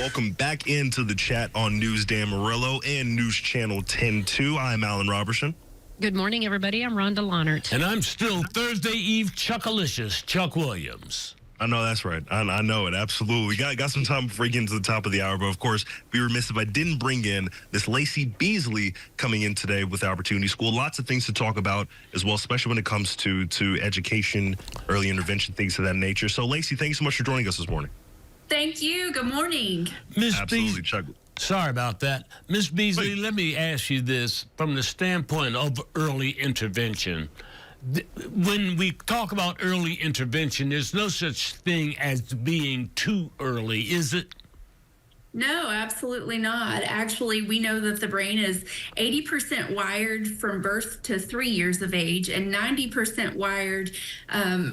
welcome back into the chat on News Dan Morello and News Channel 10-2. I'm Alan Robertson. Good morning, everybody. I'm Rhonda Lahnert. And I'm still Thursday Eve Chuckalicious, Chuck Williams. I know that's right. I know it. Absolutely. Got some time before we get into the top of the hour. But, of course, be remiss if I didn't bring in this Lacey Beasley coming in today with Opportunity School. Lots of things to talk about as well, especially when it comes to education, early intervention, things of that nature. So, Lacey, thanks so much for joining us this morning. Thank you. Good morning. Absolutely, Chuck. Sorry about that. Miss Beasley, let me ask you this from the standpoint of early intervention. When we talk about early intervention, there's no such thing as being too early, is it? No, absolutely not. Actually, we know that the brain is 80% wired from birth to 3 years of age and 90% wired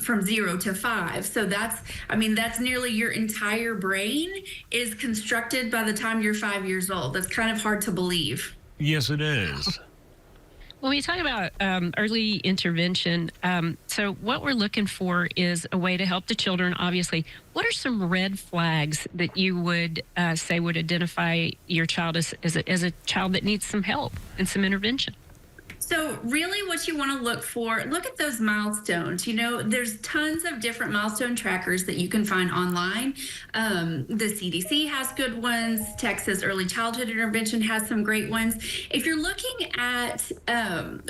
from 0 to 5. So that's nearly your entire brain is constructed by the time you're 5 years old. That's kind of hard to believe. Yes, it is. When we talk about early intervention, so what we're looking for is a way to help the children, obviously. What are some red flags that you would say would identify your child as a child that needs some help and some intervention? So really what you want to look at those milestones. You know, there's tons of different milestone trackers that you can find online. The CDC has good ones. Texas Early Childhood Intervention has some great ones. If you're looking at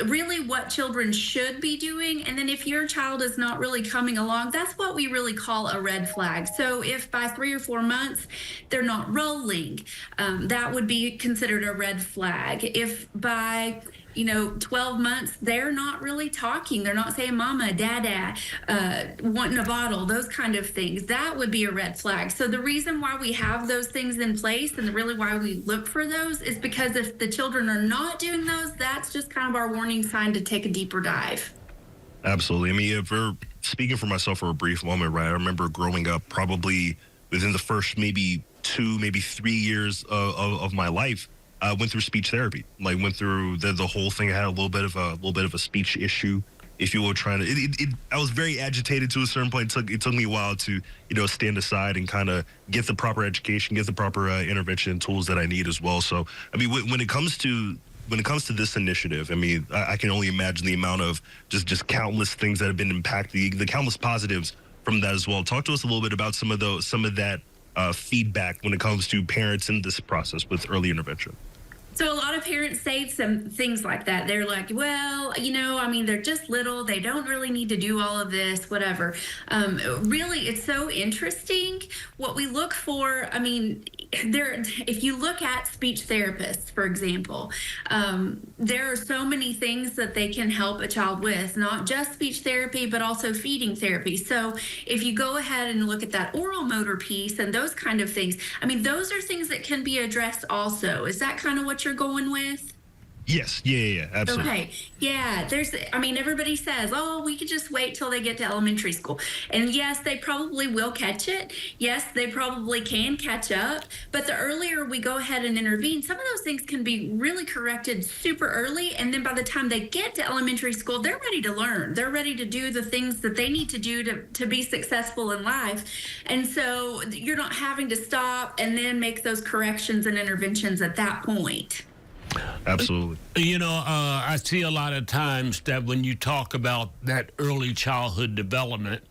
really what children should be doing, and then if your child is not really coming along, that's what we really call a red flag. So if by 3 or 4 months they're not rolling, that would be considered a red flag. If by 12 months, they're not really talking. They're not saying mama, dada, wanting a bottle, those kind of things. That would be a red flag. So the reason why we have those things in place and really why we look for those is because if the children are not doing those, that's just kind of our warning sign to take a deeper dive. Absolutely. I mean, if we're speaking for myself for a brief moment, right? I remember growing up probably within the first maybe 2, maybe 3 years of my life. I went through speech therapy, went through the whole thing. I had a little bit of a speech issue, if you will, I was very agitated to a certain point. It took me a while to, stand aside and kind of get the proper education, get the proper intervention tools that I need as well. So, I mean, when it comes to this initiative, I mean, I can only imagine the amount of just countless things that have been impacted, the countless positives from that as well. Talk to us a little bit about some of that feedback when it comes to parents in this process with early intervention. So a lot of parents say some things like that. They're like, well, they're just little. They don't really need to do all of this, whatever. Really, it's so interesting. What we look for, if you look at speech therapists, for example, there are so many things that they can help a child with, not just speech therapy, but also feeding therapy. So if you go ahead and look at that oral motor piece and those kind of things, those are things that can be addressed also. Is that kind of what you're going with? Yes. Yeah, absolutely. Okay. Yeah. Everybody says, oh, we could just wait till they get to elementary school. And yes, they probably will catch it. Yes, they probably can catch up. But the earlier we go ahead and intervene, some of those things can be really corrected super early. And then by the time they get to elementary school, they're ready to learn. They're ready to do the things that they need to do to be successful in life. And so you're not having to stop and then make those corrections and interventions at that point. Absolutely. I see a lot of times that when you talk about that early childhood development,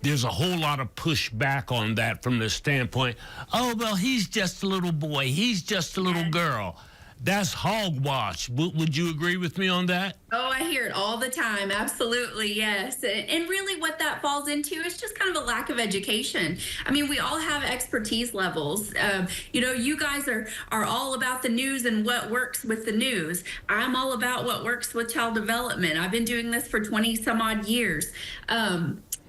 there's a whole lot of pushback on that from the standpoint, oh, well, he's just a little boy. He's just a little girl. That's hogwash. Would you agree with me on that? Oh, I hear it all the time. Absolutely, yes. And really what that falls into is just kind of a lack of education. We all have expertise levels. You guys are all about the news and what works with the news. I'm all about what works with child development. I've been doing this for 20 some odd years.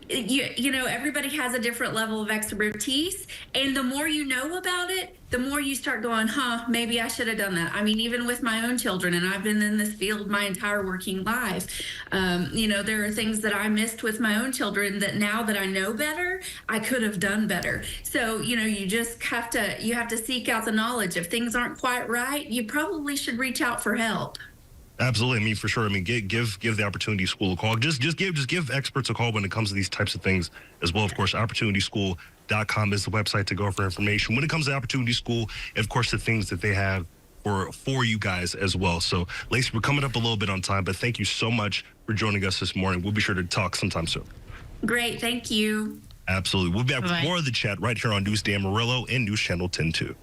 Everybody has a different level of expertise, and the more you know about it, the more you start going, maybe I should have done that. Even with my own children, and I've been in this field my entire working life. There are things that I missed with my own children that now that I know better, I could have done better. So, you just have to seek out the knowledge. If things aren't quite right, you probably should reach out for help. Absolutely. I mean, for sure. I mean, give the Opportunity School a call. Just give experts a call when it comes to these types of things as well. Of course, opportunityschool.com is the website to go for information when it comes to Opportunity School, and of course the things that they have for you guys as well. So, Lacey, we're coming up a little bit on time, but thank you so much for joining us this morning. We'll be sure to talk sometime soon. Great. Thank you. Absolutely. We'll be back with Bye-bye. more of the chat right here on News Dan Murillo and News Channel 10-2.